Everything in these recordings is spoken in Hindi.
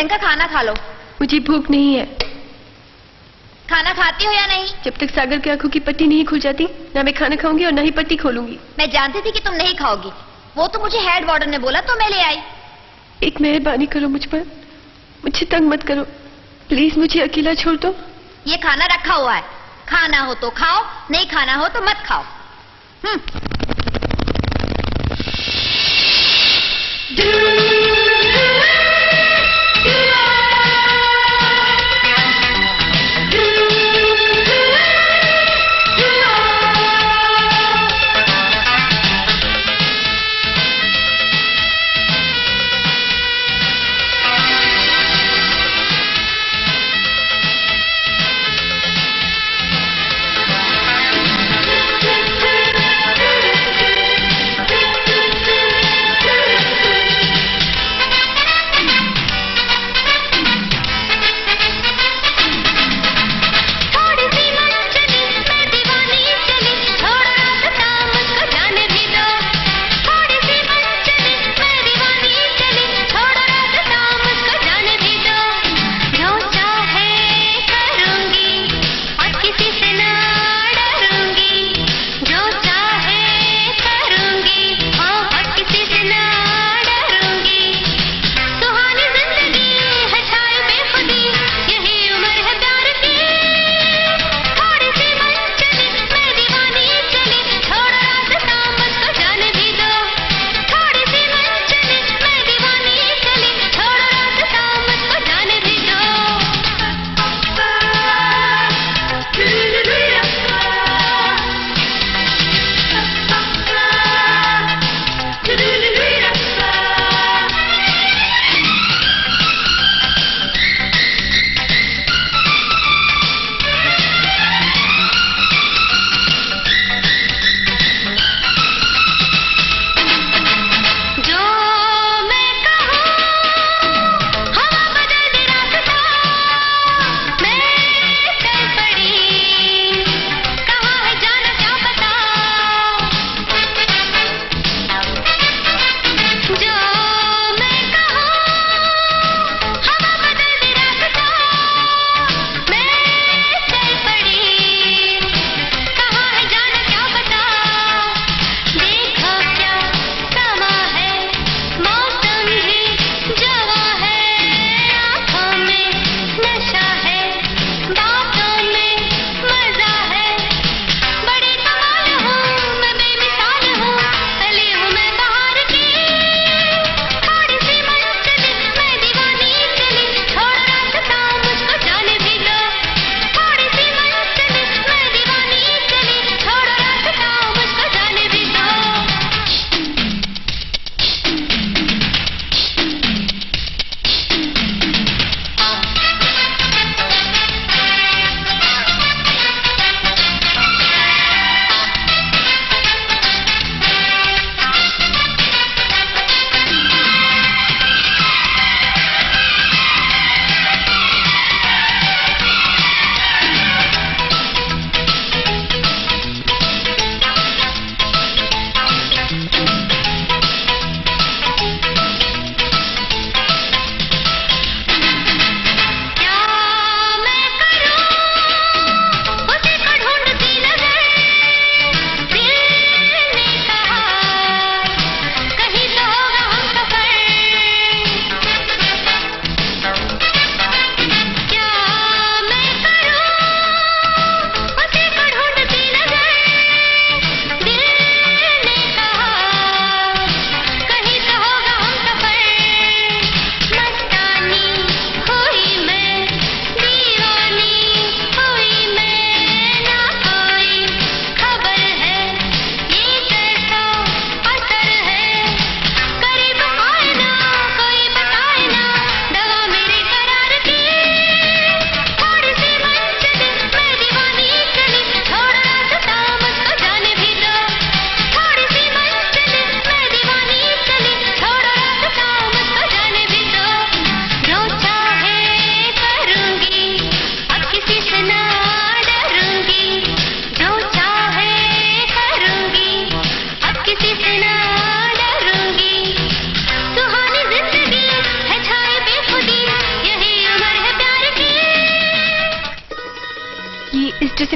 प्रियंका खाना खा लो। मुझे भूख नहीं है। खाना खाती हो या नहीं? जब तक सागर की आंखों की पट्टी नहीं खुल जाती ना मैं खाना खाऊंगी और ना ही पट्टी खोलूंगी। मैं जानती थी कि तुम नहीं खाओगी, वो तो मुझे हेड वार्डन ने बोला तो मैं ले आई। एक मेहरबानी करो मुझ पर, मुझे तंग मत करो प्लीज, मुझे अकेला छोड़ दो। ये खाना रखा हुआ है, खाना हो तो खाओ, नहीं खाना हो तो मत खाओ।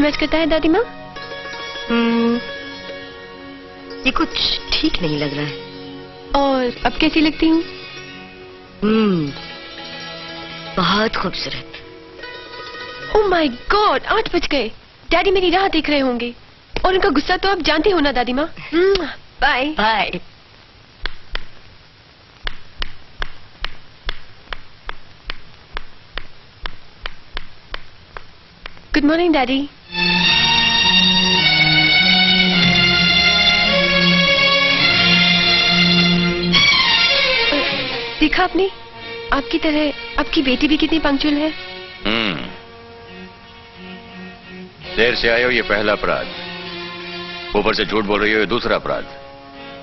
मैच करता है दादी माँ? ये कुछ ठीक नहीं लग रहा है। और अब कैसी लगती हूँ? बहुत खूबसूरत। ओह माय गॉड, 8 बज गए। डैडी मेरी राह देख रहे होंगे और उनका गुस्सा तो आप जानती हो ना दादी माँ। Bye bye. Good morning daddy. देखा आपने, आपकी तरह आपकी बेटी भी कितनी पंक्चुअल है। देर से आए हो ये पहला अपराध, ऊपर से झूठ बोल रही हो ये दूसरा अपराध।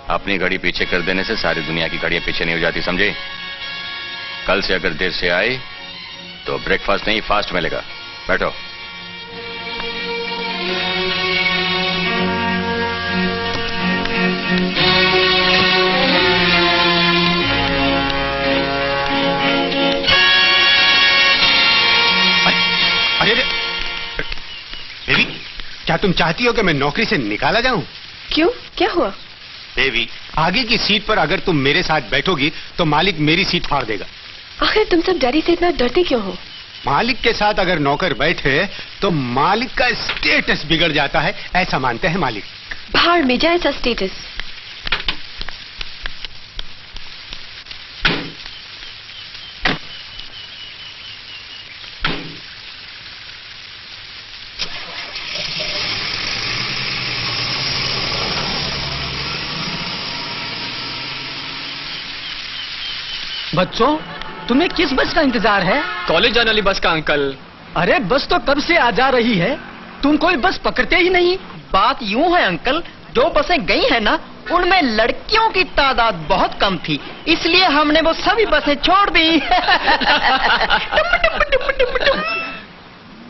अपनी घड़ी पीछे कर देने से सारी दुनिया की घड़ियां पीछे नहीं हो जाती, समझे? कल से अगर देर से आए तो ब्रेकफास्ट नहीं फास्ट मिलेगा। बैठो। अरे बेबी, क्या तुम चाहती हो कि मैं नौकरी से निकाला जाऊं? क्यों, क्या हुआ? बेबी, आगे की सीट पर अगर तुम मेरे साथ बैठोगी तो मालिक मेरी सीट फाड़ देगा। आखिर तुम सब डैडी से इतना डरते क्यों हो? मालिक के साथ अगर नौकर बैठे तो मालिक का स्टेटस बिगड़ जाता है, ऐसा मानते हैं मालिक। भाड़ में जाए ऐसा स्टेटस। बच्चों, तुम्हें किस बस का इंतजार है? कॉलेज जाने वाली बस का अंकल। अरे बस तो कब से आ जा रही है, तुम कोई बस पकड़ते ही नहीं। बात यूं है अंकल, जो बसें गई हैं ना, उनमें लड़कियों की तादाद बहुत कम थी, इसलिए हमने वो सभी बसें छोड़ दी।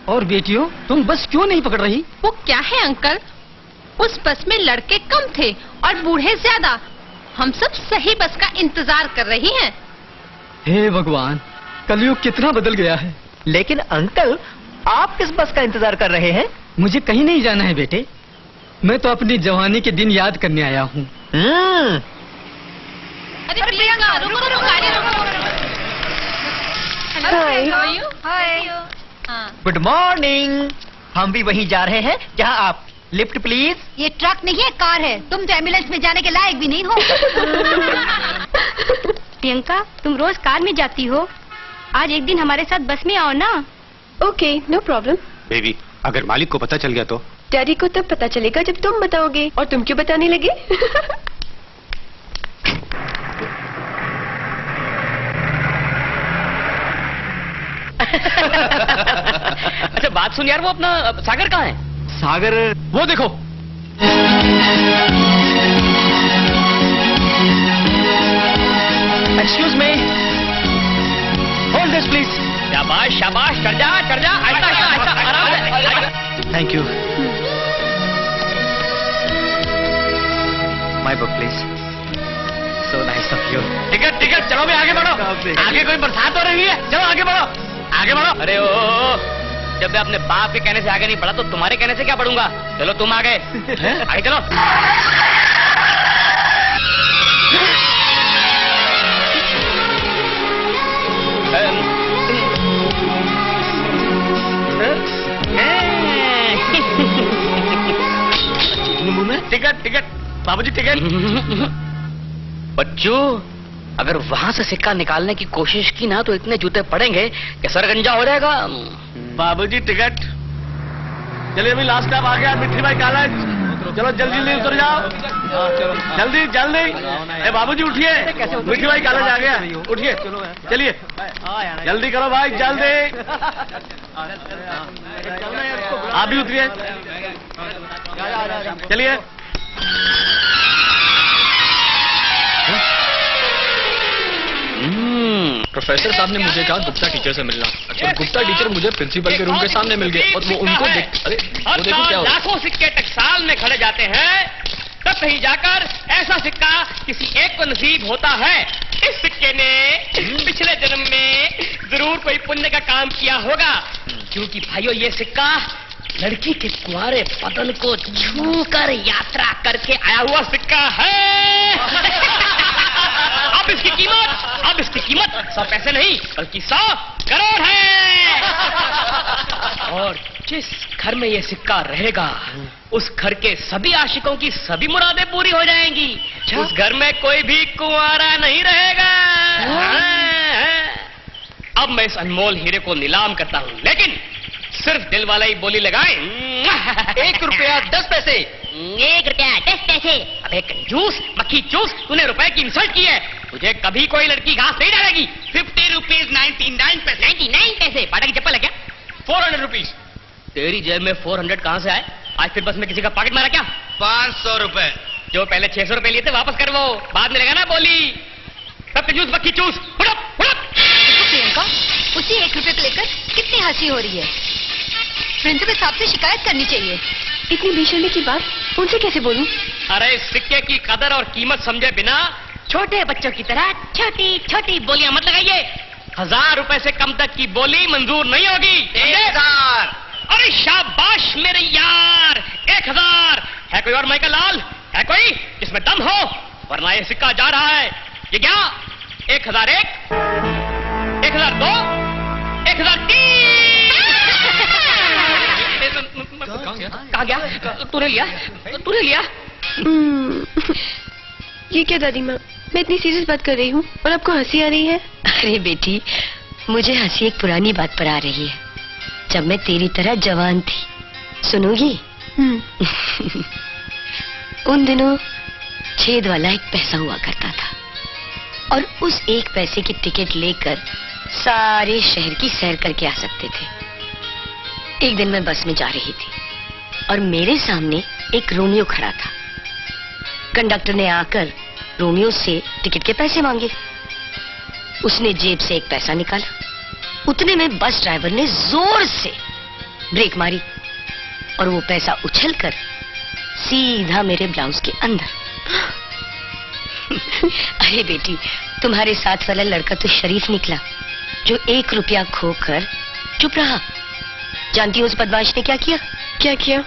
और बेटियों, तुम बस क्यों नहीं पकड़ रही? वो क्या है अंकल, उस बस में लड़के कम थे और बूढ़े ज्यादा। हम सब सही बस का इंतजार कर रही हैं। हे भगवान, कलयुग कितना बदल गया है। लेकिन अंकल, आप किस बस का इंतजार कर रहे हैं? मुझे कहीं नहीं जाना है बेटे, मैं तो अपनी जवानी के दिन याद करने आया हूँ। अरे प्रियंका, रुको रुको, गाड़ी रुको। हाय। Good morning. हम भी वहीं जा रहे हैं जहाँ आप। Lift please. ये ट्रक नहीं है, कार है। तुम तो एम्बुलेंस में जाने के लायक भी नहीं हो। प्रियंका, तुम रोज कार में जाती हो, आज एक दिन हमारे साथ बस में आओ ना। Okay, no problem. बेबी, अगर मालिक को पता चल गया तो? डैडी को तब पता चलेगा जब तुम बताओगे, और तुम क्यों बताने लगे? अच्छा बात सुन यार, वो अपना सागर कहाँ है? सागर वो देखो। Excuse me, hold this please. शाबाश शाबाश, चढ़ जा चढ़ जा, ऐसा ऐसा ऐसा, आराम से। Thank you. My book please. So nice of you. Ticket ticket, चलो भी आगे बढ़ो। आगे कोई बरसात हो रही है, चलो आगे बढ़ो आगे बढ़ो। अरे ओ, जब मैं अपने बाप के कहने से आगे नहीं बढ़ा तो तुम्हारे कहने से क्या बढ़ूंगा। चलो तुम आगे आगे चलो। टिकट टिकट बाबूजी, टिकट। बच्चों, अगर वहां से सिक्का निकालने की कोशिश की ना तो इतने जूते पड़ेंगे कि सरगंजा हो जाएगा। बाबूजी टिकट। चलिए अभी लास्ट स्टॉप आ गया, मिट्टी भाई कॉलेज। चलो जल्दी जल्दी उतर जाओ, जल्दी जल्दी। ए बाबूजी उठिए, मिट्टी भाई कॉलेज आ गया, उठिए। चलिए जल्दी करो भाई, जल्दी। आप भी उतरिए, चलिए। प्रोफेसर साहब ने मुझे कहा गुप्ता टीचर से मिलना। अच्छा, गुप्ता टीचर मुझे प्रिंसिपल के रूम के सामने मिल गए और वो उनको देख, अरे वो देखो क्या हो। लाखों सिक्के टकसाल में खड़े जाते हैं, तब कहीं जाकर ऐसा सिक्का किसी एक को नसीब होता है। इस सिक्के ने पिछले जन्म में जरूर कोई पुण्य का काम किया होगा, क्योंकि भाइयों ये सिक्का लड़की के कुंवारे बदन को छूकर यात्रा करके आया हुआ सिक्का है। अब इसकी कीमत 100 पैसे नहीं बल्कि 100 करोड़ है। और जिस घर में ये सिक्का रहेगा उस घर के सभी आशिकों की सभी मुरादें पूरी हो जाएंगी। उस घर में कोई भी कुंवारा नहीं रहेगा। अब मैं इस अनमोल हीरे को नीलाम करता हूँ, लेकिन सिर्फ दिल वाला ही बोली लगाए। 1 रुपया 10 पैसे। 1 रुपया 10 पैसे। अबे कंजूस, मक्खी चूस, तूने रुपए की इंसल्ट की है। तुझे कभी कोई लड़की घास नहीं डालेगी। 50 रुपीज 99 पैसे। 99 पैसे बाटा की चप्पल है क्या? 400 रुपीज। तेरी जेब में 400 कहाँ से आए? आज फिर बस में किसी का पॉकेट मारा क्या? 500 रुपए। जो पहले 600 रुपए लिए थे वापस कर, वो बाद में लेगा ना बोली। सब कंजूस मक्खी चूस, हुड़प हुड़प। प्रियंका, उसी 1 रुपए को लेकर कितनी हंसी हो रही है। प्रिंसिपल साहब से शिकायत करनी चाहिए। इतनी बेशर्मी की बात उनसे कैसे बोलूं? अरे सिक्के की कदर और कीमत समझे बिना छोटे बच्चों की तरह छोटी छोटी बोलियां मत लगाइए। 1000 रुपए से कम तक की बोली मंजूर नहीं होगी। 1000। अरे शाबाश मेरे यार, 1000 है। कोई और माइकल लाल है कोई जिसमें दम हो? वरना ये सिक्का जा रहा है। ये क्या? 1001, 1002, 1003। कहाँ गया? तूने लिया? ये क्या दादी माँ, मैं इतनी सीरियस बात कर रही हूँ और आपको हंसी आ रही है? अरे बेटी, मुझे हंसी एक पुरानी बात पर आ रही है, जब मैं तेरी तरह जवान थी। सुनोगी? उन दिनों छेद वाला एक पैसा हुआ करता था और उस 1 पैसे की टिकट लेकर सारे शहर की सैर करके आ सकते थे। एक दिन मैं बस में जा रही थी और मेरे सामने एक रोमियो खड़ा था। कंडक्टर ने आकर रोमियो से टिकट के पैसे मांगे। उसने जेब से 1 पैसा निकाला। उतने में बस ड्राइवर ने जोर से ब्रेक मारी और वो पैसा उछलकर सीधा मेरे ब्लाउज के अंदर। अरे बेटी, तुम्हारे साथ वाला लड़का तो शरीफ निकला जो 1 रुपया खोकर चुप रहा। जानती हो उस बदमाश ने क्या किया? क्या किया?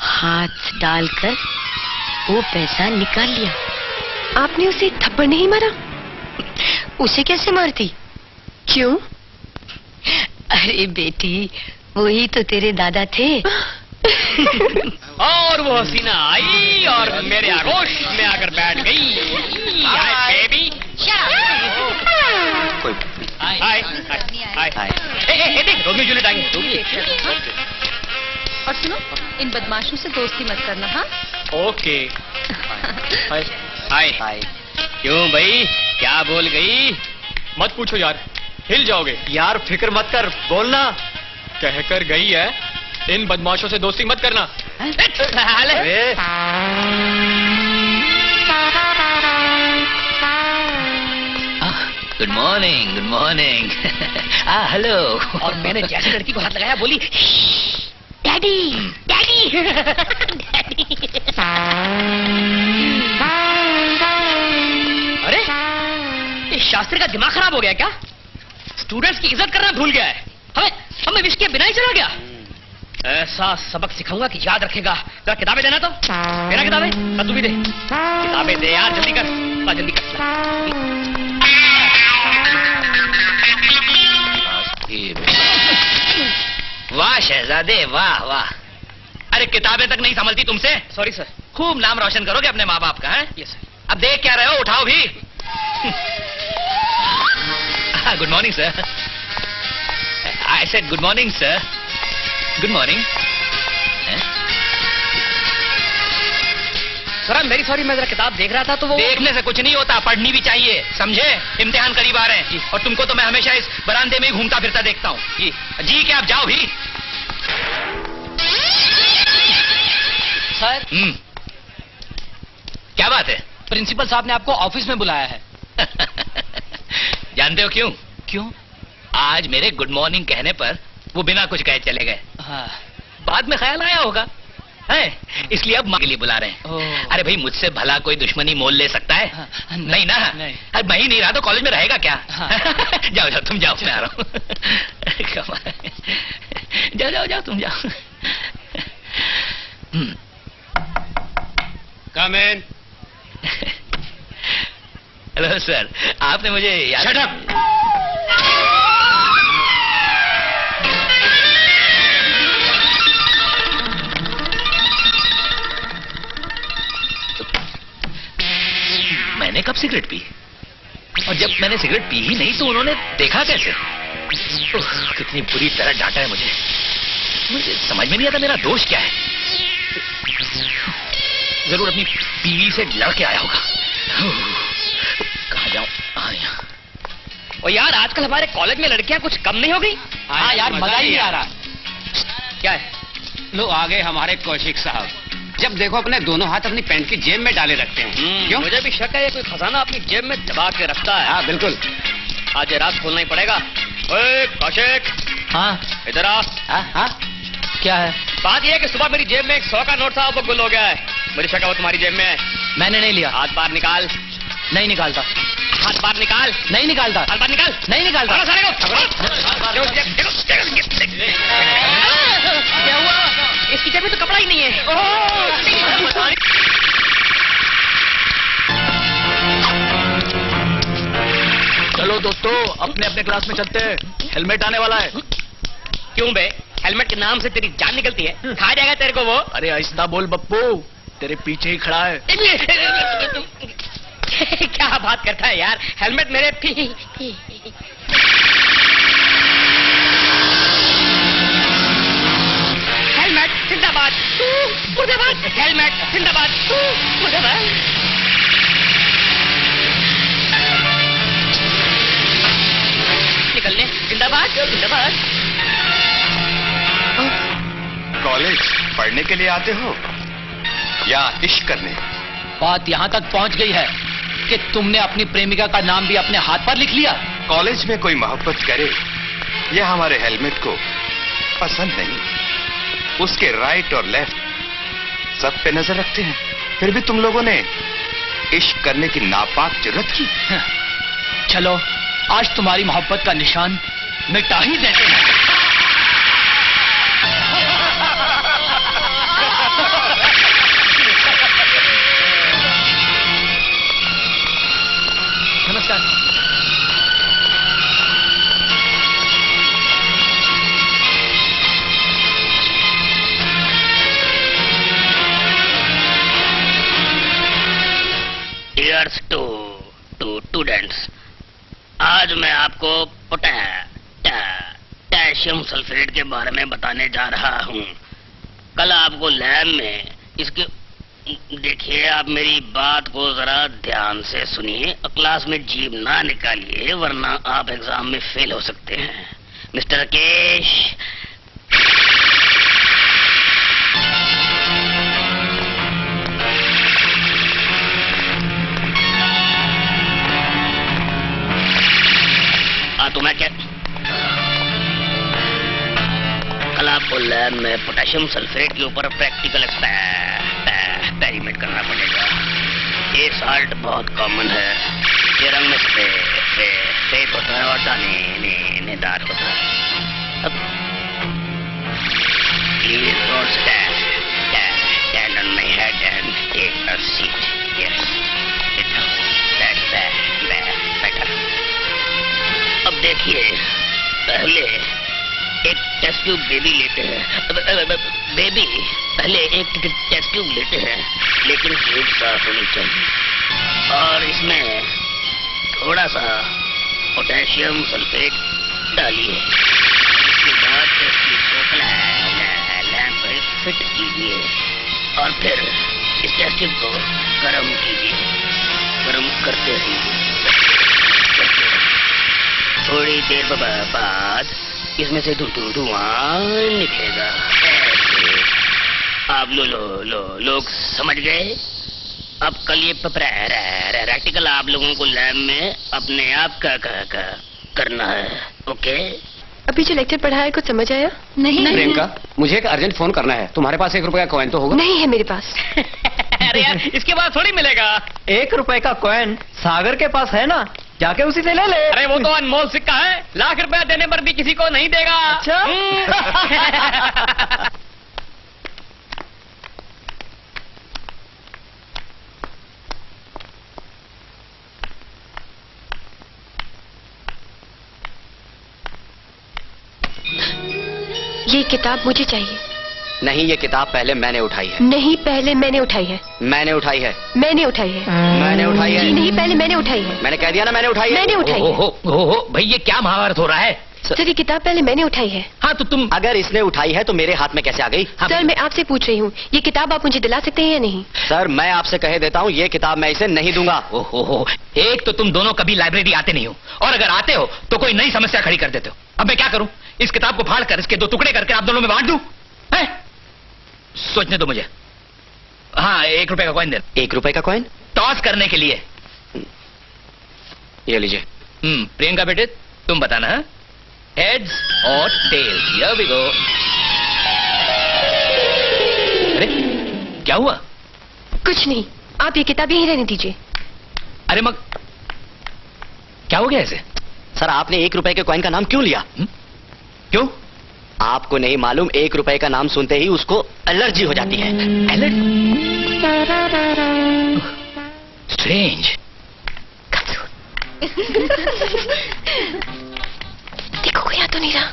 हाथ डालकर वो पैसा निकाल लिया। आपने उसे थप्पड़ नहीं मारा? उसे कैसे मारती? क्यों? अरे बेटी, वही तो तेरे दादा थे। और वो हसीना आई और मेरे आगोश में आकर बैठ गई। Hi baby. Hi hi hi. देख, रोमियो जूलियट आ गए। और सुनो, इन बदमाशों से दोस्ती मत करना। हाँ, ओके। हाय हाय। क्यों भाई, क्या बोल गई? मत पूछो यार, हिल जाओगे। यार फिक्र मत कर, बोलना। कहकर गई है, इन बदमाशों से दोस्ती मत करना। Good morning, good morning. Hello. और मैंने जैसे लड़की को हाथ लगाया बोली, डैडी डैडी डैडी। अरे ये शास्त्री का दिमाग खराब हो गया क्या? स्टूडेंट्स की इज्जत करना भूल गया है। हमें विश के बिना ही चला गया। ऐसा सबक सिखाऊंगा कि याद रखेगा। जरा किताबें देना तो। देना किताबें? तू भी दे किताबें, दे यार, जल्दी कर, जल्दी कर। वाह शहजादे, वाह वाह। अरे किताबें तक नहीं संभलती तुमसे? Sorry sir. खूब नाम रोशन करोगे अपने माँ बाप का, है? Yes sir. अब देख क्या रहे हो, उठाओ भी। Good morning sir. I said good morning sir. Good morning. Sir मेरी सॉरी, मैं जरा किताब देख रहा था तो वो। देखने से कुछ नहीं होता, पढ़नी भी चाहिए, समझे? इम्तिहान करीब आ रहे हैं और तुमको तो मैं हमेशा इस बरामदे में ही घूमता फिरता देखता हूँ। जी जी, क्या आप जाओ भी। सर। क्या बात है? प्रिंसिपल साहब ने आपको ऑफिस में बुलाया है। जानते हो क्यों? क्यों? आज मेरे गुड मॉर्निंग कहने पर वो बिना कुछ कहे चले गए। हाँ। बाद में ख्याल आया होगा है, इसलिए अब माँ के लिए बुला रहे हैं। अरे भाई, मुझसे भला कोई दुश्मनी मोल ले सकता है? नहीं ना। अरे मैं ही नहीं रहा तो कॉलेज में रहेगा क्या? जाओ जाओ, तुम जाओ, मैं आ रहा हूँ। जाओ जाओ जाओ, तुम जाओ। कम इन। हेलो सर, आपने मुझे याद... शट अप! मैंने कब सिगरेट पी? और जब मैंने सिगरेट पी ही नहीं तो उन्होंने देखा कैसे? कितनी बुरी तरह डांटा है मुझे समझ में नहीं आता मेरा दोष क्या है। जरूर अपनी बीवी से लड़के आया होगा। कहाँ जाऊं? और यार, आजकल हमारे कॉलेज में लड़कियां कुछ कम नहीं हो गई? हाँ यार, मजा ही नहीं आ रहा। क्या है? लो आ गए हमारे कौशिक साहब। जब देखो अपने दोनों हाथ अपनी पैंट की जेब में डाले रखते हैं। क्यों? मुझे भी शक है ये कोई खजाना अपनी जेब में दबा के रखता है। हाँ बिल्कुल। आज ये रात खोलना ही पड़ेगा। ओए कौशिक! हाँ इधर आ। हाँ क्या है? बात ये है कि सुबह मेरी जेब में 100 का नोट था, वो गुल हो गया है। मुझे शक है वो तुम्हारी जेब में है। मैंने नहीं लिया। हाथ बाहर निकाल। नहीं निकालता। हाथ बाहर निकाल। नहीं निकालता। हाथ बाहर निकाल। नहीं निकालता। क्या हुआ? इसकी जेब में तो कपड़ा ही नहीं है। चलो दोस्तों, अपने अपने क्लास में चलते हैं, हेलमेट आने वाला है। क्यों बे? हेलमेट के नाम से तेरी जान निकलती है? खा जाएगा तेरे को वो। अरे आहिस्ता बोल बप्पू, तेरे पीछे ही खड़ा है। क्या बात करता है यार? हेलमेट मेरे हेलमेट जिंदाबाद, मुर्दाबाद। हेलमेट जिंदाबाद, मुर्दाबाद। निकलने जिंदाबाद, जिंदाबाद। कॉलेज पढ़ने के लिए आते हो या इश्क करने? बात यहाँ तक पहुँच गई है कि तुमने अपनी प्रेमिका का नाम भी अपने हाथ पर लिख लिया। कॉलेज में कोई मोहब्बत करे यह हमारे हेलमेट को पसंद नहीं। उसके राइट और लेफ्ट सब पे नजर रखते हैं, फिर भी तुम लोगों ने इश्क करने की नापाक जरूरत की। चलो आज तुम्हारी मोहब्बत का निशान मिटा ही देते हैं। नमस्कार। डियर्स टू स्टूडेंट्स, आज मैं आपको पोटेशियम सल्फेट के बारे में बताने जा रहा हूँ। कल आपको लैब में इसके... देखिए, आप मेरी बात को जरा ध्यान से सुनिए, क्लास में जीभ ना निकालिए वरना आप एग्जाम में फेल हो सकते हैं। मिस्टर राकेश, तो मैं क्या... कल आपको लैब में पोटेशियम सल्फेट के ऊपर प्रैक्टिकल एक्सपेरिमेंट करना पड़ेगा। ये साल्ट बहुत कॉमन है, ये रंग में सफेद होता है और दानेदार होता है। अब stand on my head and take a seat. Yes, sit down. Better. अब देखिए, पहले एक टेस्ट ट्यूब बेबी लेते हैं। पहले एक टेस्ट ट्यूब लेते हैं, लेकिन ट्यूब साफ होनी चाहिए और इसमें थोड़ा सा पोटेशियम सल्फेट डालिए। इसके बाद टेस्ट ट्यूब को लैंप पर फिट कीजिए और फिर इस टेस्ट ट्यूब को गर्म कीजिए। गर्म करते रहिए। थोड़ी देर बाद इसमें से धुआं निकलेगा। आप लोग समझ गए? अब कल ये प्रैक्टिकल आप लोगों को लैब में अपने आप का करना है। ओके? अभी जो लेक्चर पढ़ा है कुछ समझ आया? नहीं प्रियंका, मुझे एक अर्जेंट फोन करना है। तुम्हारे पास 1 रुपए का कॉइन तो होगा? नहीं है मेरे पास। अरे यार, इसके बाद थोड़ी मिलेगा। 1 रुपए का कॉइन सागर के पास है ना, जाके उसी से ले ले। अरे वो तो अनमोल सिक्का है, लाख रुपया देने पर भी किसी को नहीं देगा। अच्छा? ये किताब मुझे चाहिए। नहीं, ये किताब पहले मैंने उठाई है। नहीं, पहले मैंने उठाई है। मैंने उठाई है। मैंने उठाई है। मैंने उठाई है। जी नहीं, पहले मैंने उठाई है। मैंने कह दिया ना, मैंने उठाई है। मैंने उठाई है। हो भाई, ये क्या महाभारत हो रहा है? सर, ये किताब पहले मैंने उठाई है। हाँ तो तुम, अगर इसने उठाई है तो मेरे हाथ में कैसे आ गई? सर, मैं आपसे पूछ रही हूँ, ये किताब आप मुझे दिला सकते हैं या नहीं? सर, मैं आपसे कह देता हूँ, ये किताब मैं इसे नहीं दूंगा। ओहो, एक तो तुम दोनों कभी लाइब्रेरी आते नहीं हो, और अगर आते हो तो कोई नई समस्या खड़ी कर देते हो। अब मैं क्या करूं? इस किताब को फाड़ कर इसके 2 टुकड़े करके आप दोनों में बांट दूं? सोचने दो मुझे। हाँ, 1 रुपए का कॉइन दे। 1 रुपए का कॉइन? टॉस करने के लिए। ये लीजिए। प्रियंका बेटे, तुम बताना, हेड्स और टेल्स। Here we go. अरे क्या हुआ? कुछ नहीं, आप ये किताब यहीं रहने दीजिए। अरे मग क्या हो गया ऐसे? सर, आपने 1 रुपए के कॉइन का नाम क्यों लिया? क्यों? आपको नहीं मालूम, 1 रुपए का नाम सुनते ही उसको एलर्जी हो जाती है। एलर्जी? स्ट्रेंज। देखो, कोई आ तो नहीं रहा।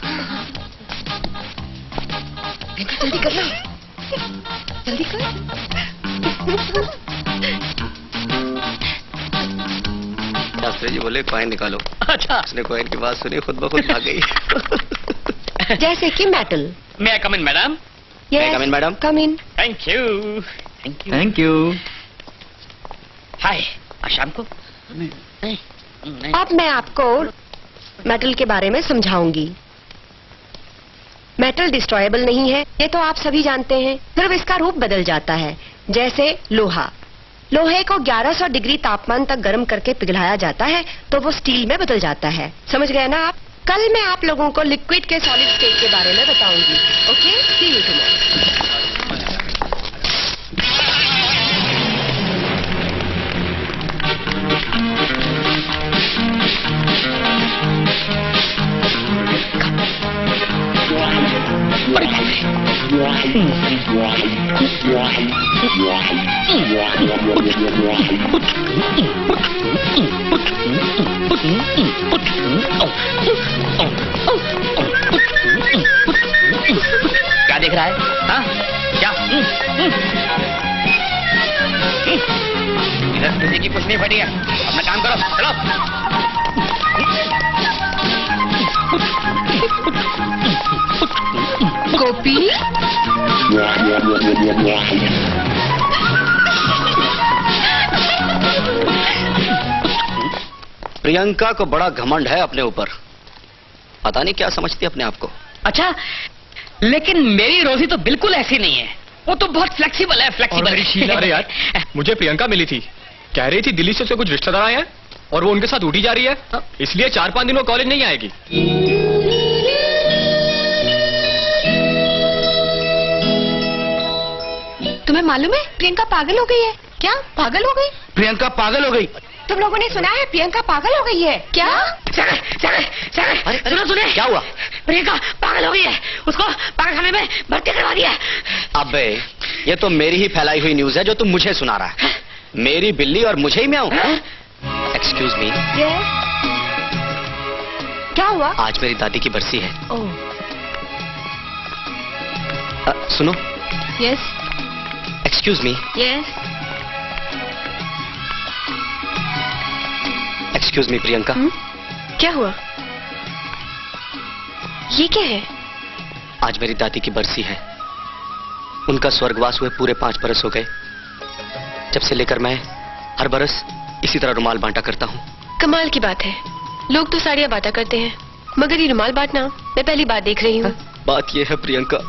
जल्दी करना, जल्दी कर। शास्त्री जी बोले कॉइन निकालो। अच्छा। उसने कॉइन की बात सुनी, खुद ब खुद भाग गई। जैसे कि metal. May I come in madam? May I come in, madam? Come in. Thank you. Thank you. Hi, शाम को। अब मैं आपको मेटल के बारे में समझाऊंगी। मेटल डिस्ट्रॉयबल नहीं है, ये तो आप सभी जानते हैं। सिर्फ इसका रूप बदल जाता है। जैसे लोहा, लोहे को 1100 डिग्री तापमान तक गर्म करके पिघलाया जाता है तो वो स्टील में बदल जाता है। समझ गए ना आप? कल मैं आप लोगों को लिक्विड के सॉलिड स्टेट के बारे में बताऊंगी। Okay, see you tomorrow. क्या देख रहा है? हाँ? क्या? इधर किसी की कुछ नहीं फटी है। अपना काम करो, चलो। गोपी, प्रियंका को बड़ा घमंड है अपने ऊपर। पता नहीं क्या समझती अपने आप को। अच्छा, लेकिन मेरी रोजी तो बिल्कुल ऐसी नहीं है। वो तो बहुत फ्लेक्सिबल है, फ्लेक्सिबल। अरे यार, मुझे प्रियंका मिली थी, कह रही थी दिल्ली से उसके कुछ रिश्तेदार आए हैं और वो उनके साथ उठी जा रही है, इसलिए 4-5 दिन वो कॉलेज नहीं आएगी। तुम्हें मालूम है प्रियंका पागल हो गई है? क्या पागल हो गई? प्रियंका पागल हो गई। तुम लोगों ने सुना है प्रियंका पागल हो गई है? क्या? सुने क्या हुआ? प्रियंका पागल हो गई है, उसको पागलखाने में भर्ती करवा दिया है। अबे, ये तो मेरी ही फैलाई हुई न्यूज है जो तुम मुझे सुना रहा है। मेरी बिल्ली और मुझे ही म्याऊं? Excuse me. क्या हुआ? आज मेरी दादी की बरसी है। सुनो। Yes. Excuse me. Yes. Excuse me Priyanka. क्या हुआ? ये क्या है? आज मेरी दादी की बरसी है। उनका स्वर्गवास हुए पूरे 5 बरस हो गए। जब से लेकर मैं हर बरस इसी तरह रुमाल बांटा करता हूँ। कमाल की बात है, लोग तो साड़ियाँ बांटा करते हैं, मगर ये रुमाल बांटना मैं पहली बार देख रही हूँ। बात ये है प्रियंका,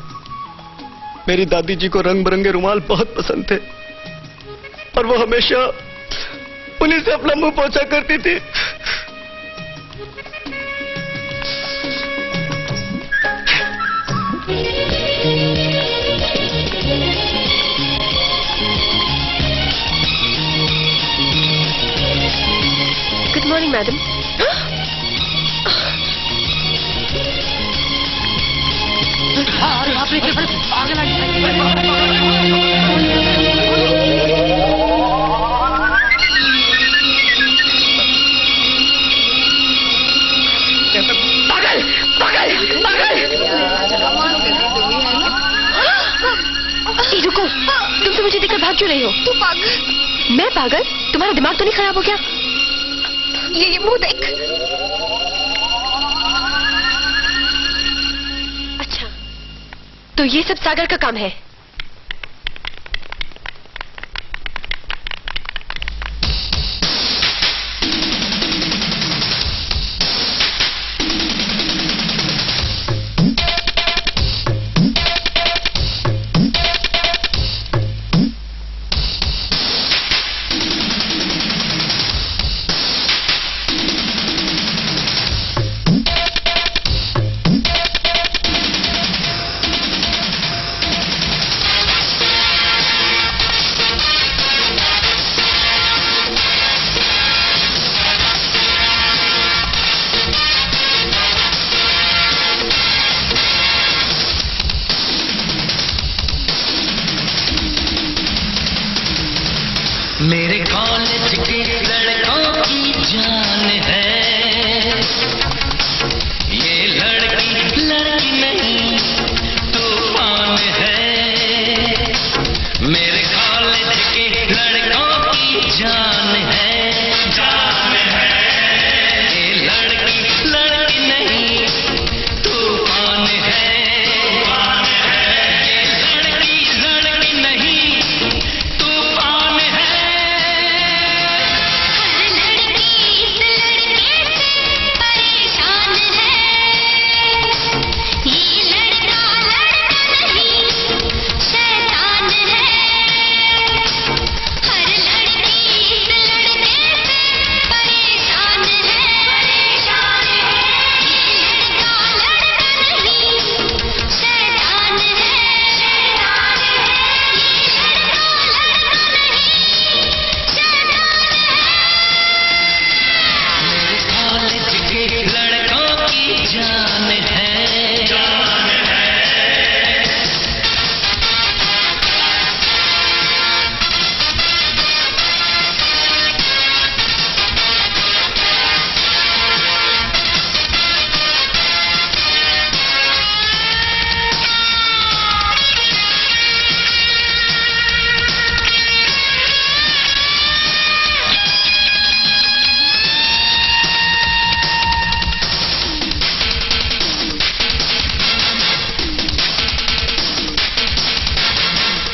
मेरी दादी जी को रंग बिरंगे रुमाल बहुत पसंद थे और वो हमेशा उन्हीं से अपना मुंह पोंछा करती थी। मैडम। अरे बाप रे, आगे पागल पागल पागल। रुको, तुम तो मुझे देखकर भाग क्यों रही हो? तू पागल? मैं पागल? तुम्हारा दिमाग तो नहीं खराब हो क्या? ये मुंह देख। अच्छा, तो ये सब सागर का काम है। मेरे कॉलेज के लड़कों की जान है ये लड़की, लड़की नहीं तूफान है। मेरे कॉलेज के लड़कों की जान है, जान है। ये लड़की, लड़की नहीं तूफान है, तूफान है। ये लड़की, लड़की नहीं तूफान है।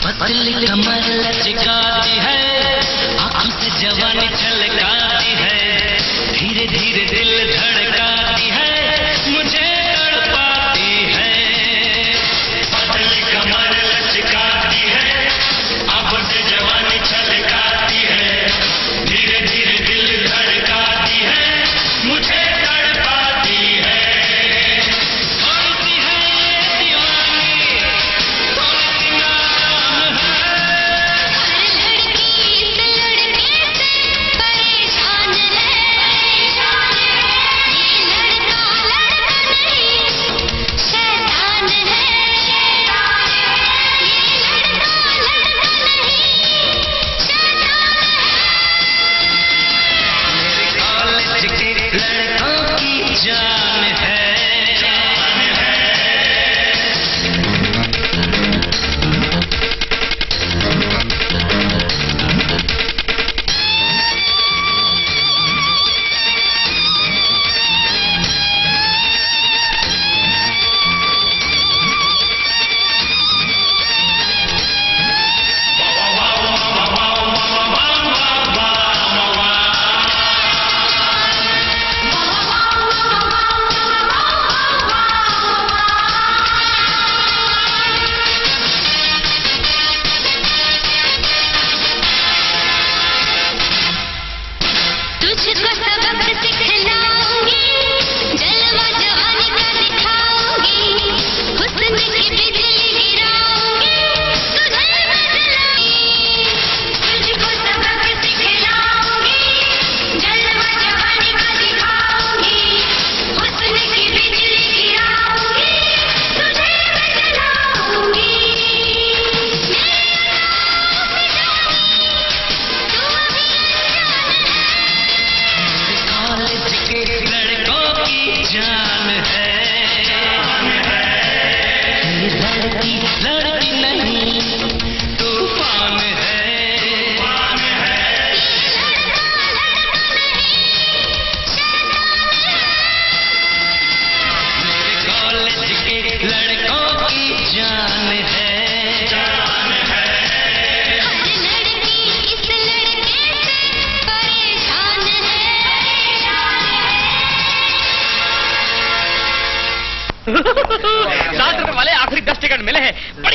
पतली कमर लचकाती है, आंखों से जवानी छलकाती है, धीरे धीरे दिल धड़काती है, मुझे तड़पाती है। पतली कमर लचकाती है, आंखों से जवानी छलकाती है, धीरे धीरे दिल धड़काती है, मुझे तड़पाती है। कौन सी है दीवानी, कौन सी नादान है।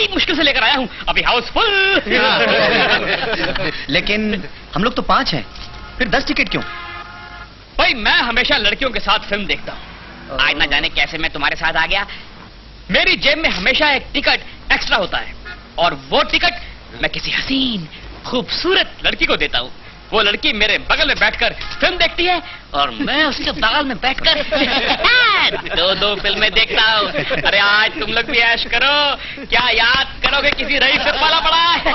बड़ी मुश्किल से लेकर आया हूँ, अभी हाउसफुल। लेकिन हम लोग तो 5 हैं, फिर 10 टिकट क्यों? भाई मैं हमेशा लड़कियों के साथ फिल्म देखता हूँ। आज ना जाने कैसे मैं तुम्हारे साथ आ गया। मेरी जेब में हमेशा एक टिकट एक्स्ट्रा होता है और वो टिकट मैं किसी हसीन खूबसूरत लड़की को देता हूँ। वो लड़की मेरे बगल में बैठकर फिल्म देखती है और मैं उसके बगल में बैठकर 2 फिल्में देखता हूँ। अरे आज तुम लोग भी ऐश करो, क्या याद करोगे किसी रईस से पाला पड़ा है?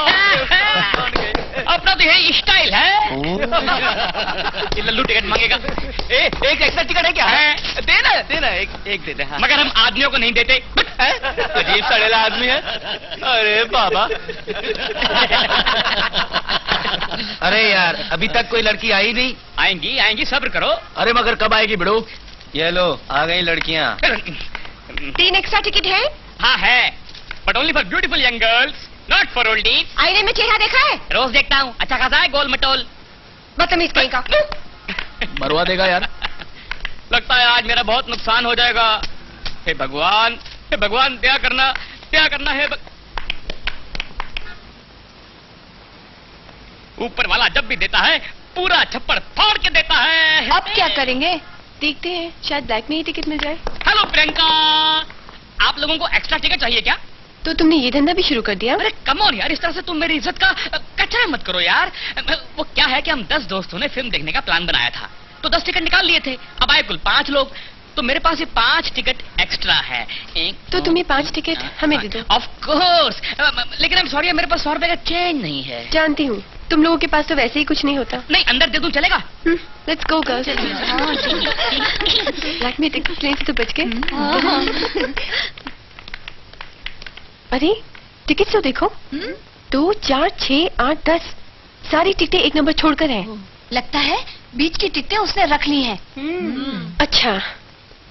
अपना तो यही स्टाइल है। ये लल्लू टिकट मांगेगा। एक एक्स्ट्रा टिकट है क्या? देना एक दे दे। हाँ। मगर हम आदमियों को नहीं देते। अजीब सड़ेला आदमी है। अरे बाबा। अरे यार, अभी तक कोई लड़की आई नहीं। आएंगी सब्र करो। अरे मगर कब आएगी बिड़ू? ये लो आ गई लड़कियां। 3 एक्स्ट्रा टिकट है? हाँ है, but only for beautiful young girls, not for oldies. आईने में चेहरा देखा है? रोज देखता हूँ, अच्छा खासा है, गोल मटोल। बदतमीज कहीं का। मरवा देगा यार। लगता है आज मेरा बहुत नुकसान हो जाएगा। हे भगवान दया करना है। ऊपर वाला जब भी देता है पूरा छप्पड़ फाड़ के देता है। अब क्या करेंगे? देखते हैं, शायद ब्लैक में ही टिकट मिल जाए। हेलो प्रियंका, आप लोगों को एक्स्ट्रा टिकट चाहिए क्या? तो तुमने ये धंधा भी शुरू कर दिया? अरे कम ऑन यार, इस तरह से तुम मेरी इज्जत का कचरा मत करो यार। वो क्या है कि हम 10 दोस्तों ने फिल्म देखने का प्लान बनाया था, तो 10 टिकट निकाल लिए थे। अब आए कुल 5 लोग, तो मेरे पास ये 5 टिकट एक्स्ट्रा है। तो तुम्हें 5 टिकट हमें दे दो। ऑफ कोर्स, लेकिन आई एम सॉरी, मेरे पास 100 रुपए का चेंज नहीं है। जानती हूँ, तुम लोगों के पास तो वैसे ही कुछ नहीं होता। नहीं, अंदर दे दूं चलेगा? Let's go girls. ब्लैक में टिकट लेने से तो बच गए। अरे टिकट तो देखो। 2, 4, 6, 8, 10 सारी टिकटें एक नंबर छोड़कर हैं। लगता है बीच की टिकटें उसने रख ली हैं। अच्छा,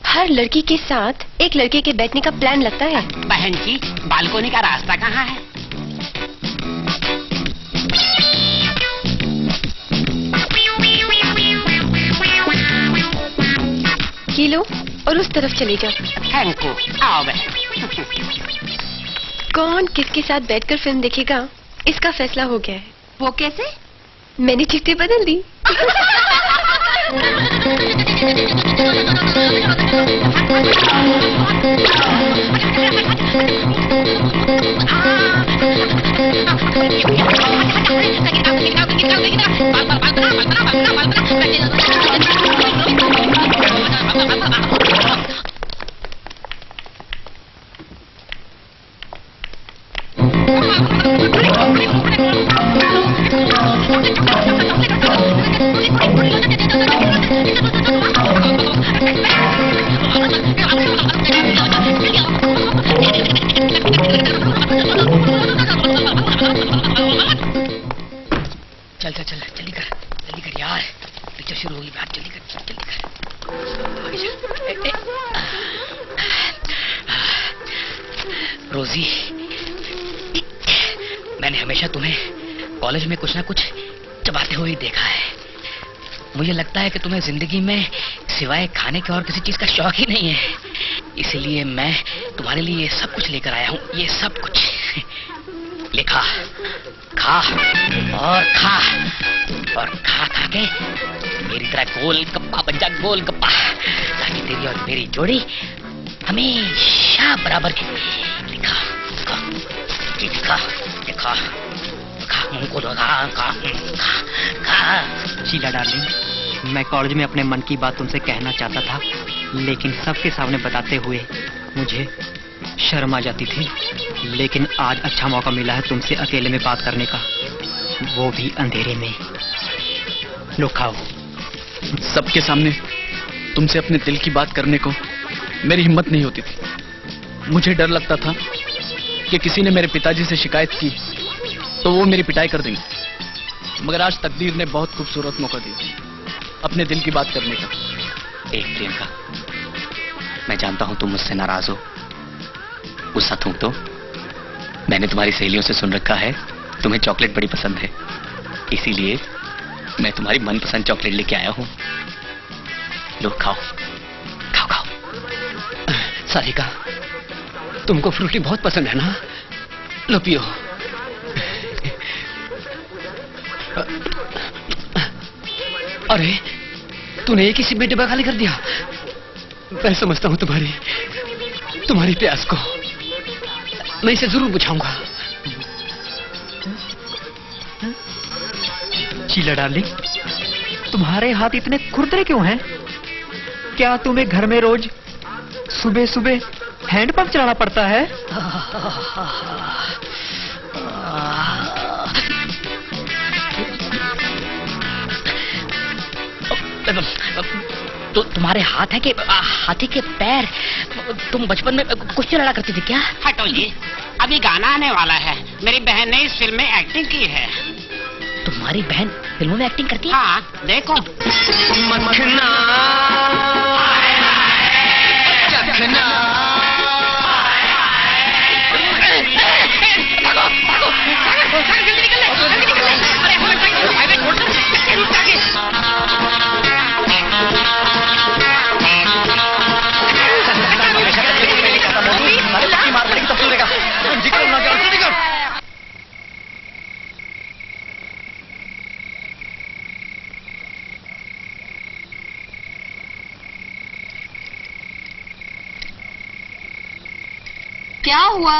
हर लड़की के साथ एक लड़के के बैठने का प्लान लगता है। बहन जी, बालकोनी का रास्ता कहाँ है? ये लो और उस तरफ चले जाओ। Thank you. आओ बहन। कौन किसके साथ बैठकर फिल्म देखेगा, इसका फैसला हो गया है। वो कैसे? मैंने टिकटें बदल दी। चल जल्दी कर यार, पिक्चर शुरू होगी। बात जल्दी कर आगे चल। रोजी, मैंने हमेशा तुम्हें कॉलेज में कुछ ना कुछ चबाते हुए देखा है। मुझे लगता है कि तुम्हें जिंदगी में सिवाय खाने के और किसी चीज का शौक ही नहीं है। इसीलिए मैं तुम्हारे लिए ये सब कुछ लेकर आया हूँ। ये सब कुछ लिखा, खा और खा और खा के मेरी तरह गोल गप्पा बन जा, गोल गप्पा, ताकि तेरी और मेरी जोड़ी हमेशा बराबर की। लिखा मुंह को खा। शीला डार्लिंग, मैं कॉलेज में अपने मन की बात तुमसे कहना चाहता था, लेकिन सबके सामने बताते हुए मुझे शर्म आ जाती थी। लेकिन आज अच्छा मौका मिला है तुमसे अकेले में बात करने का, वो भी अंधेरे में। लो खाओ। सबके सामने तुमसे अपने दिल की बात करने को मेरी हिम्मत नहीं होती थी। मुझे डर लगता था कि किसी ने मेरे पिताजी से शिकायत की तो वो मेरी पिटाई कर देंगे। मगर आज तकदीर ने बहुत खूबसूरत मौका दिया अपने दिल की बात करने का। एक प्रियंका, मैं जानता हूं तुम मुझसे नाराज हो, गुस्सा थूक दो। मैंने तुम्हारी सहेलियों से सुन रखा है तुम्हें चॉकलेट बड़ी पसंद है, इसीलिए मैं तुम्हारी मनपसंद चॉकलेट लेके आया हूं। लो खाओ खाओ खाओ। सारिका, तुमको फ्रूटी बहुत पसंद है ना? लो पियो। अरे तूने एक ही सिप में डिब्बा खाली कर दिया। मैं समझता हूँ तुम्हारी प्यास को। मैं इसे जरूर बुझाऊंगा। शीला डार्लिंग, तुम्हारे हाथ इतने खुरदरे क्यों हैं? क्या तुम्हें घर में रोज सुबह सुबह हैंडपंप चलाना पड़ता है? तो तुम्हारे हाथ है कि हाथी के पैर? तुम बचपन में कुश्ती लड़ा करती थी क्या? हटो जी, अभी गाना आने वाला है। मेरी बहन ने इस फिल्म में एक्टिंग की है। तुम्हारी बहन फिल्मों में एक्टिंग करती है? हाँ, देखो। मखना चखना क्या हुआ?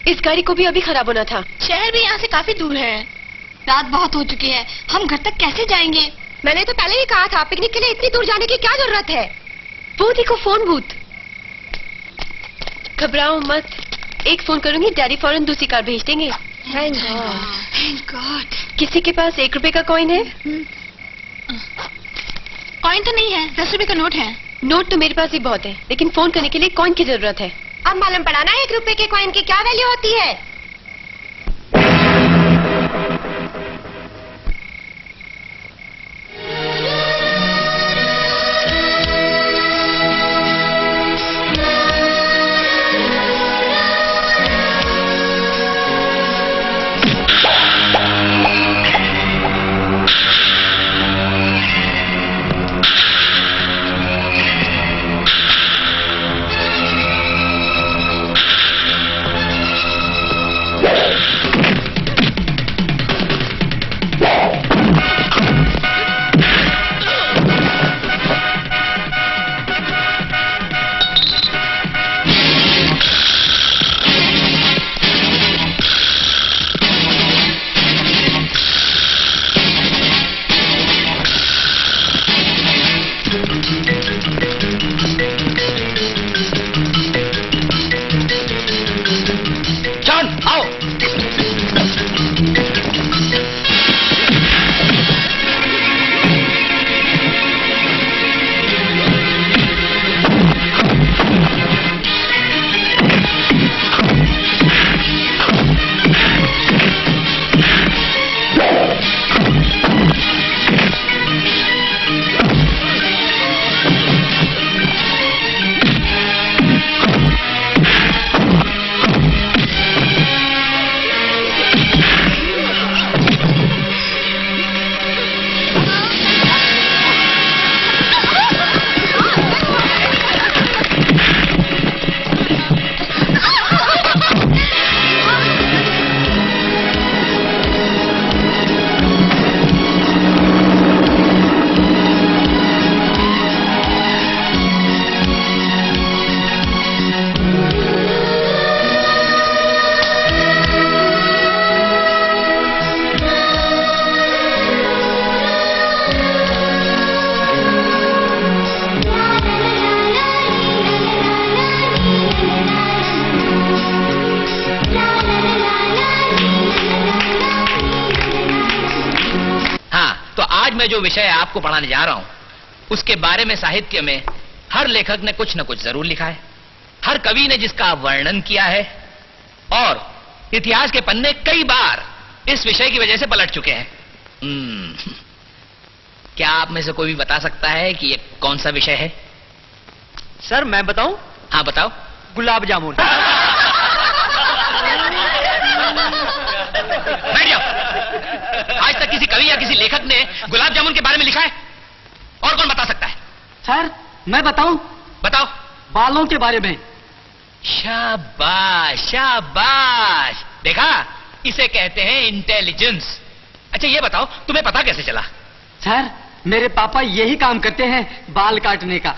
इस गाड़ी को भी अभी खराब होना था। शहर भी यहाँ से काफी दूर है। रात बहुत हो चुकी है, हम घर तक कैसे जाएंगे? मैंने तो पहले ही कहा था, पिकनिक के लिए इतनी दूर जाने की क्या जरूरत है? बूथ ही को फोन बूथ। घबराओ मत, एक फोन करूंगी, डैडी फौरन दूसरी कार भेज देंगे। Thank God। किसी के पास 1 रुपए का कॉइन है? कॉइन तो नहीं है, 10 रुपए का नोट है। नोट तो मेरे पास भी बहुत है, लेकिन फोन करने के लिए कॉइन की जरूरत है। अब मालूम पड़ा ना 1 रुपए के कॉइन की क्या वैल्यू होती है। मैं जो विषय आपको पढ़ाने जा रहा हूं उसके बारे में साहित्य में हर लेखक ने कुछ न कुछ जरूर लिखा है, हर कवि ने जिसका वर्णन किया है, और इतिहास के पन्ने कई बार इस विषय की वजह से पलट चुके हैं। क्या आप में से कोई भी बता सकता है कि ये कौन सा विषय है? सर मैं बताऊं? हाँ बताओ। गुलाब जामुन। बैठ जाओ। आज तक किसी कवि या किसी लेखक ने गुलाब जामुन के बारे में लिखा है? और कौन बता सकता है? सर मैं बताऊं? बताओ। बालों के बारे में। शाबाश शाबाश, देखा, इसे कहते हैं इंटेलिजेंस। अच्छा ये बताओ, तुम्हें पता कैसे चला? सर, मेरे पापा यही काम करते हैं, बाल काटने का।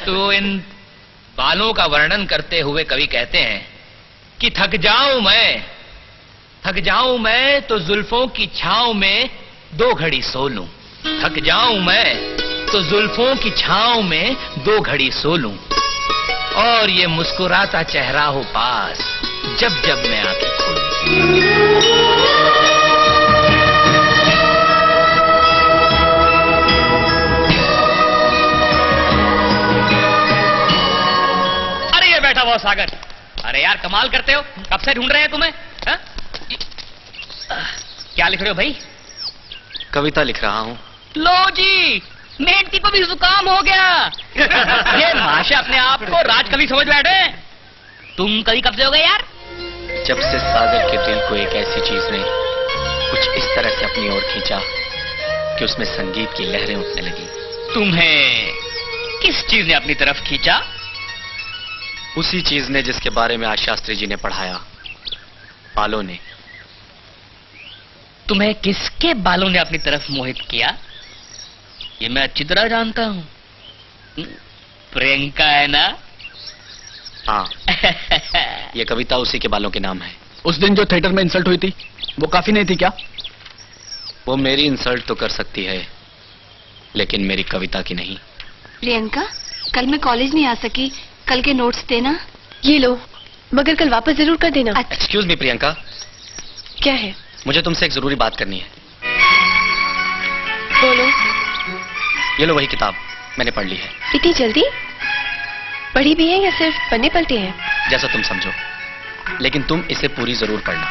तो इन बालों का वर्णन करते हुए कवि कहते हैं कि थक जाऊं मैं तो जुल्फों की छांव में 2 घड़ी सो लूं। थक जाऊं मैं तो जुल्फों की छांव में 2 घड़ी सो लूं, और ये मुस्कुराता चेहरा हो पास जब जब मैं आंखें खोलूं। अरे ये बैठा हुआ सागर, अरे यार कमाल करते हो, कब से ढूंढ रहे हैं तुम्हें? हा? क्या लिख रहे हो भाई? कविता लिख रहा हूं। लो जी, मेंढकी को भी जुकाम हो गया। ये माशा अपने आप को राजकवि समझ बैठे। तुम कवि कब से हो गए यार? जब से सागर के दिल को एक ऐसी चीज ने कुछ इस तरह से अपनी ओर खींचा कि उसमें संगीत की लहरें उठने लगी। तुम्हें किस चीज ने अपनी तरफ खींचा? उसी चीज ने जिसके बारे में आज शास्त्री जी ने पढ़ाया, बालों ने। तुम्हें किसके बालों ने अपनी तरफ मोहित किया? ये मैं अच्छी तरह जानता हूं। प्रियंका है ना? हाँ। ये कविता उसी के बालों के नाम है। उस दिन जो थिएटर में इंसल्ट हुई थी, वो काफी नहीं थी क्या? वो मेरी इंसल्ट तो कर सकती है, लेकिन मेरी कविता की नहीं। प्रियंका, कल मैं कॉलेज नहीं आ सकी, कल के नोट्स देना। ये लो, मगर कल वापस जरूर कर देना। Excuse me Priyanka. क्या है? मुझे तुमसे एक जरूरी बात करनी है। बोलो। ये लो वही किताब, मैंने पढ़ ली है। इतनी जल्दी? पढ़ी भी है या सिर्फ पन्ने पलटे हैं? जैसा तुम समझो, लेकिन तुम इसे पूरी जरूर पढ़ना।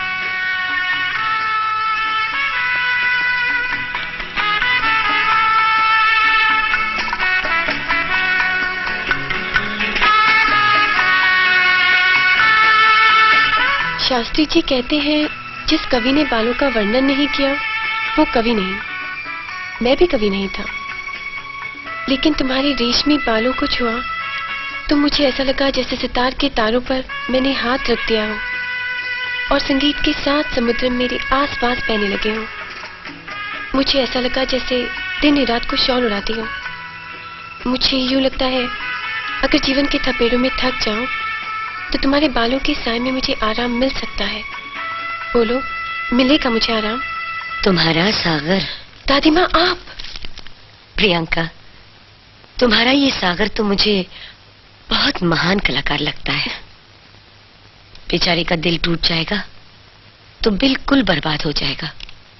शास्त्री जी कहते हैं, जिस कवि ने बालों का वर्णन नहीं किया वो कवि नहीं। मैं भी कवि नहीं था, लेकिन तुम्हारे रेशमी बालों को छुआ तो मुझे ऐसा लगा जैसे सितार के तारों पर मैंने हाथ रख दिया हो और संगीत के 7 समुद्र मेरे आसपास बहने लगे हो। मुझे ऐसा लगा जैसे दिन रात को शॉल उड़ाती हो। मुझे यूं लगता है, अगर जीवन के थपेड़ों में थक जाऊं तो तुम्हारे बालों के साए में मुझे आराम मिल सकता है। बोलो, मिलेगा मुझे आराम? तुम्हारा सागर। दादी माँ, आप? प्रियंका, तुम्हारा ये सागर तो मुझे बहुत महान कलाकार लगता है। बेचारे का दिल टूट जाएगा तो बिल्कुल बर्बाद हो जाएगा।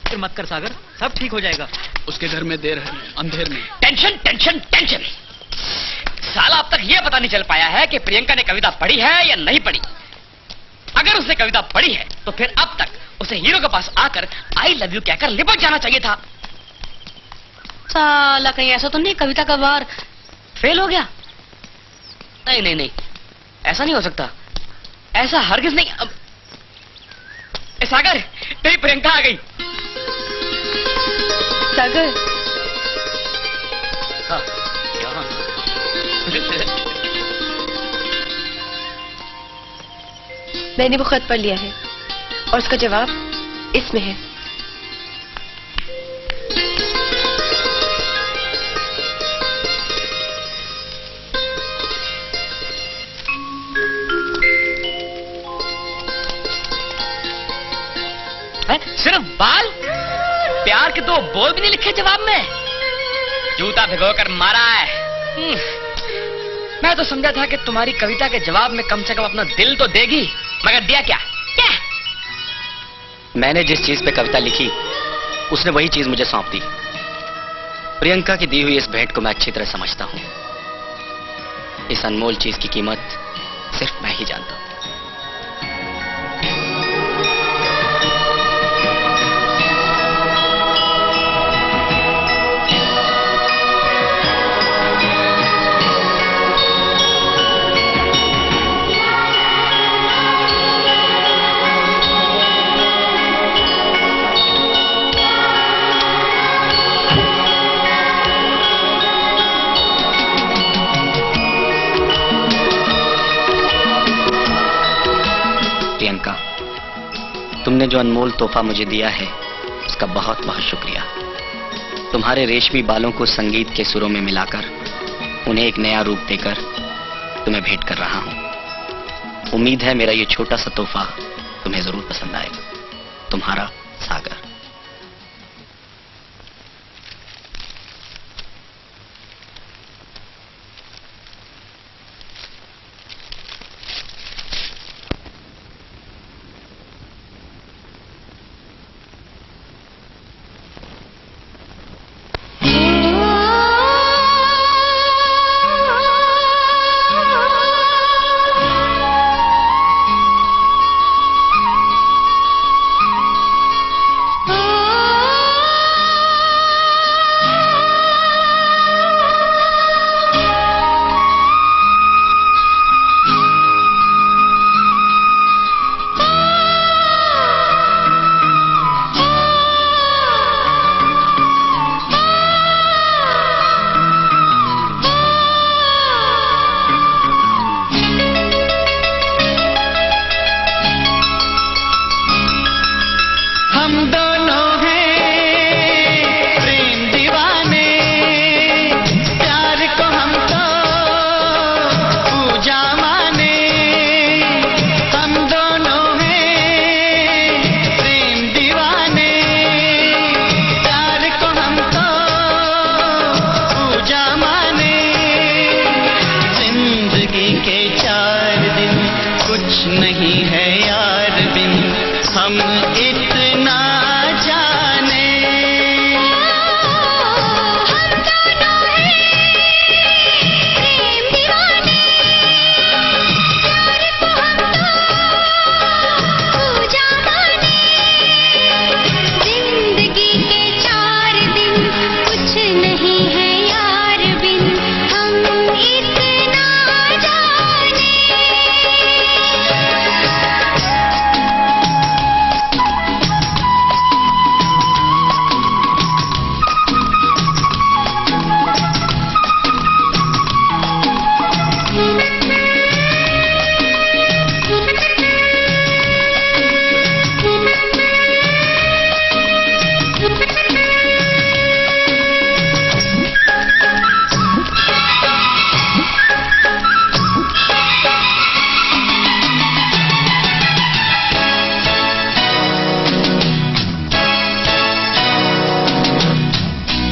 फिर मत कर सागर, सब ठीक हो जाएगा। उसके घर में देर है, अंधेर में। Tension tension tension. साला अब तक यह पता नहीं चल पाया है कि प्रियंका ने कविता पढ़ी है या नहीं पढ़ी। अगर उसने कविता पढ़ी है तो फिर अब तक उसे हीरो के पास आकर आई लव यू कहकर लिपट जाना चाहिए था। साला कहीं ऐसा तो नहीं कविता का बार फेल हो गया? नहीं नहीं नहीं, ऐसा नहीं हो सकता, ऐसा हरगिज नहीं। सागर, तेरी प्रियंका आ गई। सागर। हाँ, मैंने वो खत पढ़ लिया है और उसका जवाब इसमें है। सिर्फ बाल? प्यार के 2 बोल भी नहीं लिखे जवाब में? जूता भिगोकर मारा है। मैं तो समझा था कि तुम्हारी कविता के जवाब में कम से कम अपना दिल तो देगी, मगर दिया क्या? क्या? मैंने जिस चीज पे कविता लिखी उसने वही चीज मुझे सौंप दी। प्रियंका की दी हुई इस भेंट को मैं अच्छी तरह समझता हूं। इस अनमोल चीज की कीमत सिर्फ मैं ही जानता हूं। तुमने जो अनमोल तोहफा मुझे दिया है उसका बहुत बहुत शुक्रिया। तुम्हारे रेशमी बालों को संगीत के सुरों में मिलाकर उन्हें एक नया रूप देकर तुम्हें भेंट कर रहा हूं। उम्मीद है मेरा ये छोटा सा तोहफा तुम्हें जरूर पसंद आएगा। तुम्हारा सागर।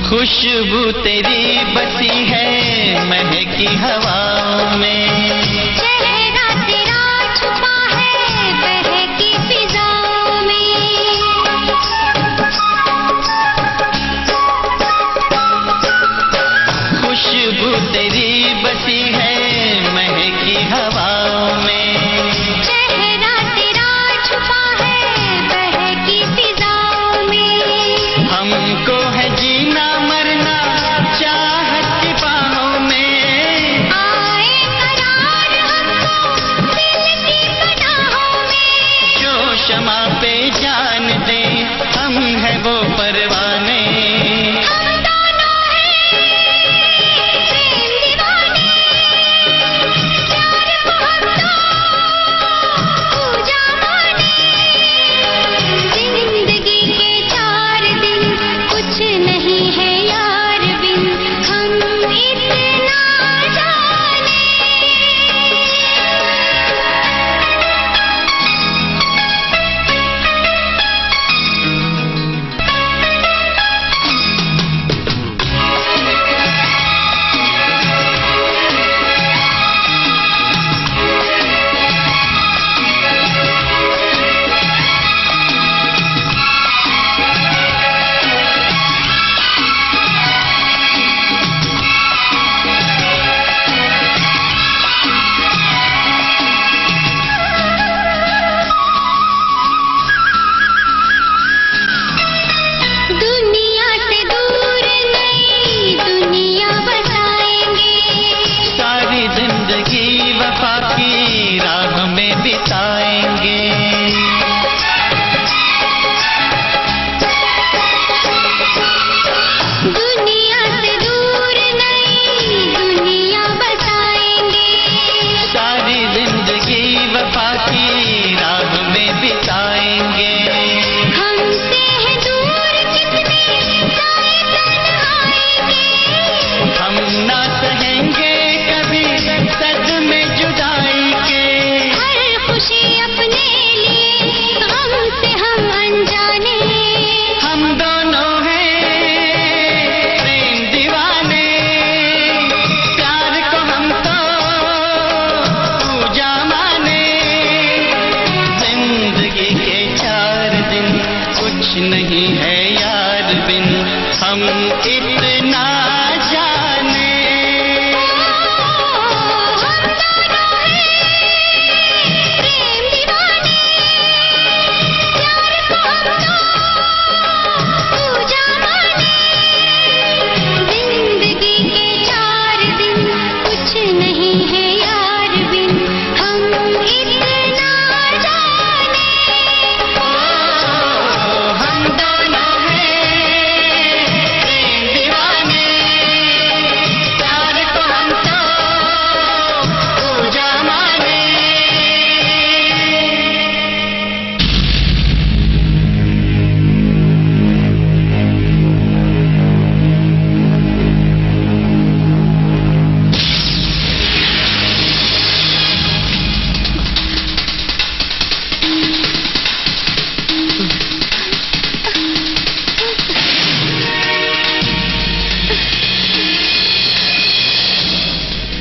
खुशबू तेरी बसी है महकी हवाओं में, चेहरा तेरा छुपा है बहकी फिजाओं में। खुशबू तेरी बसी है महकी हवाओं में, चेहरा तेरा छुपा है बहकी फिजाओं में। हमको है जीना मरना चाहत की बाहों में, आए करा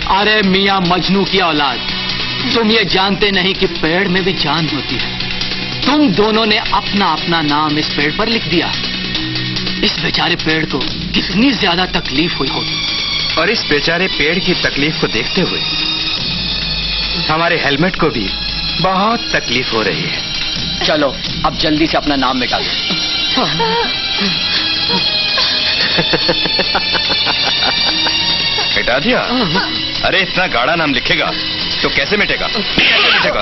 अरे मियां मजनू की औलाद, तुम ये जानते नहीं कि पेड़ में भी जान होती है। तुम दोनों ने अपना अपना नाम इस पेड़ पर लिख दिया। इस बेचारे पेड़ को कितनी ज्यादा तकलीफ हुई होगी। और इस बेचारे पेड़ की तकलीफ को देखते हुए हमारे हेलमेट को भी बहुत तकलीफ हो रही है। चलो अब जल्दी से अपना नाम मिटा दो। मिटा दिया? अरे इतना गाढ़ा नाम लिखेगा तो कैसे मिटेगा? कैसे मिटेगा?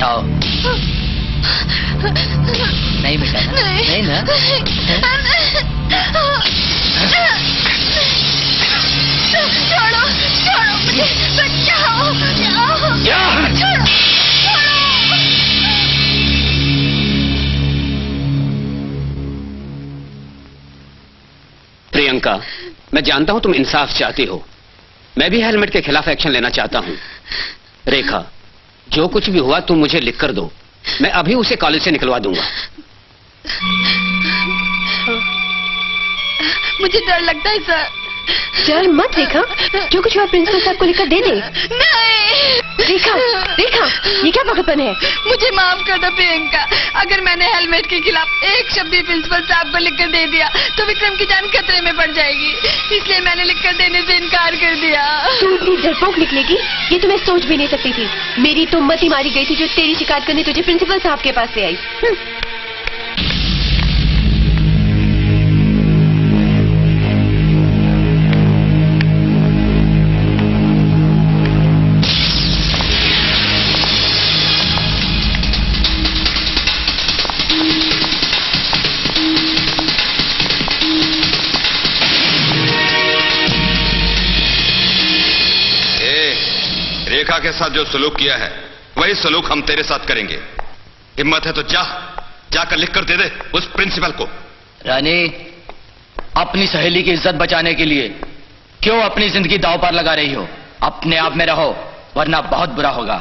आओ। नहीं मिटा ना? नहीं ना? छोड़ो, छोड़ो मुझे, बचाओ, छोड़ो। प्रियंका, मैं जानता हूं तुम इंसाफ चाहती हो। मैं भी हेलमेट के खिलाफ एक्शन लेना चाहता हूं। रेखा, जो कुछ भी हुआ तुम मुझे लिख कर दो, मैं अभी उसे कॉलेज से निकलवा दूंगा। मुझे डर लगता है सर। डर मत रेखा, जो कुछ हुआ प्रिंसिपल साहब को लिखकर दे दे। नहीं रेखा, रेखा, ये क्या पागलपन है? मुझे माफ कर दो प्रियंका। अगर मैंने हेलमेट के खिलाफ एक शब्द भी प्रिंसिपल साहब को लिखकर दे दिया तो विक्रम की जान खतरे में पड़ जाएगी, इसलिए मैंने लिखकर देने से इनकार कर दिया। तू इतनी डरपोक निकलेगी ये तो मैं सोच भी नहीं सकती थी। मेरी तो मत ही मारी गई थी जो तेरी शिकायत करने तुझे प्रिंसिपल साहब के पास से आई। रेखा के साथ जो सलूक किया है वही सलूक हम तेरे साथ करेंगे। हिम्मत है तो जाकर लिख कर दे दे उस प्रिंसिपल को। रानी, अपनी सहेली की इज्जत बचाने के लिए क्यों अपनी जिंदगी दांव पर लगा रही हो? अपने आप में रहो वरना बहुत बुरा होगा।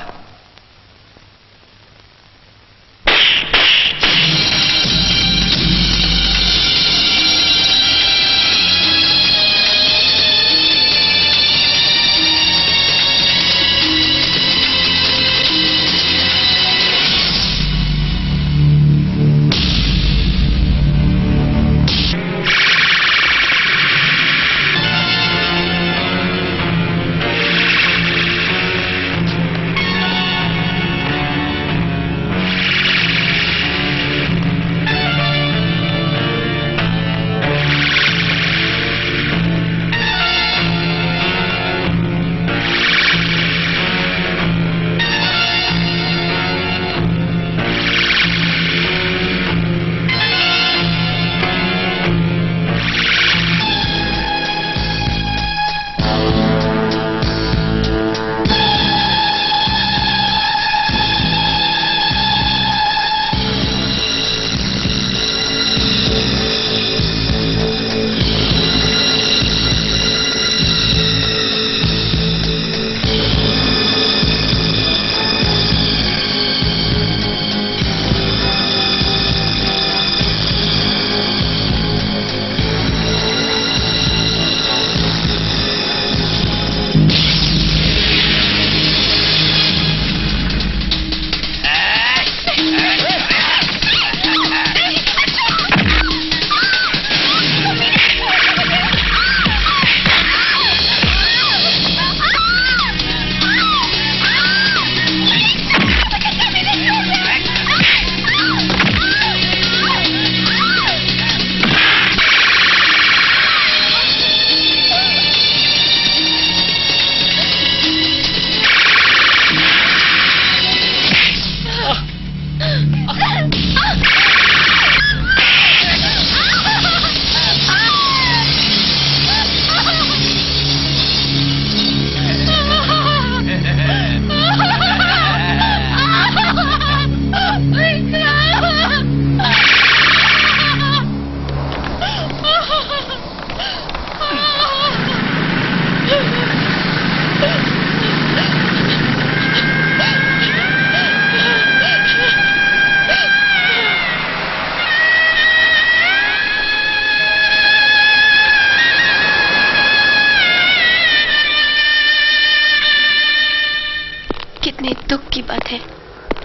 बात है,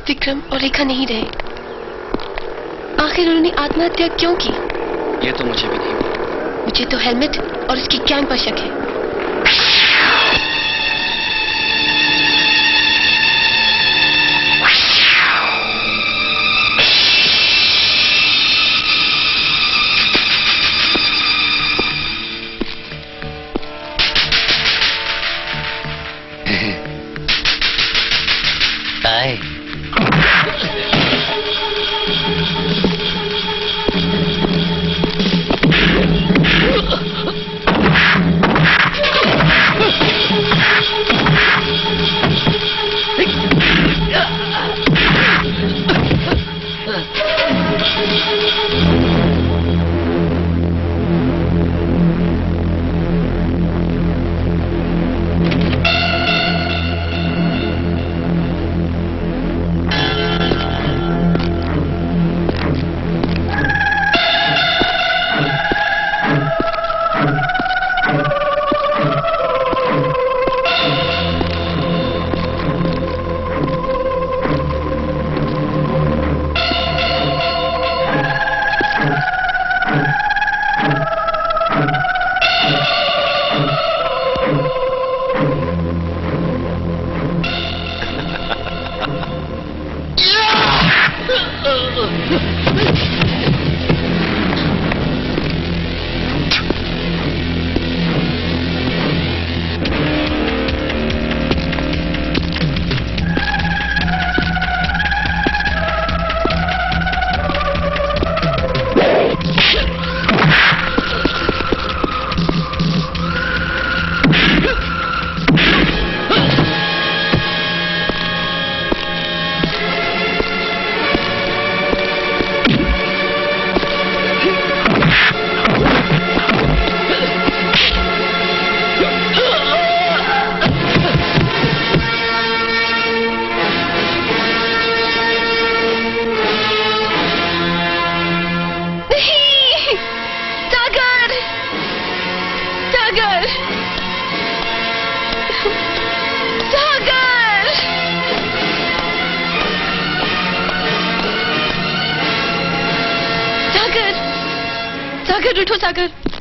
विक्रम और रेखा नहीं रहे। आखिर उन्होंने आत्महत्या क्यों की? ये तो मुझे भी नहीं पता। मुझे तो हेलमेट और उसकी गैंग पर शक है। सागर उठो सागर।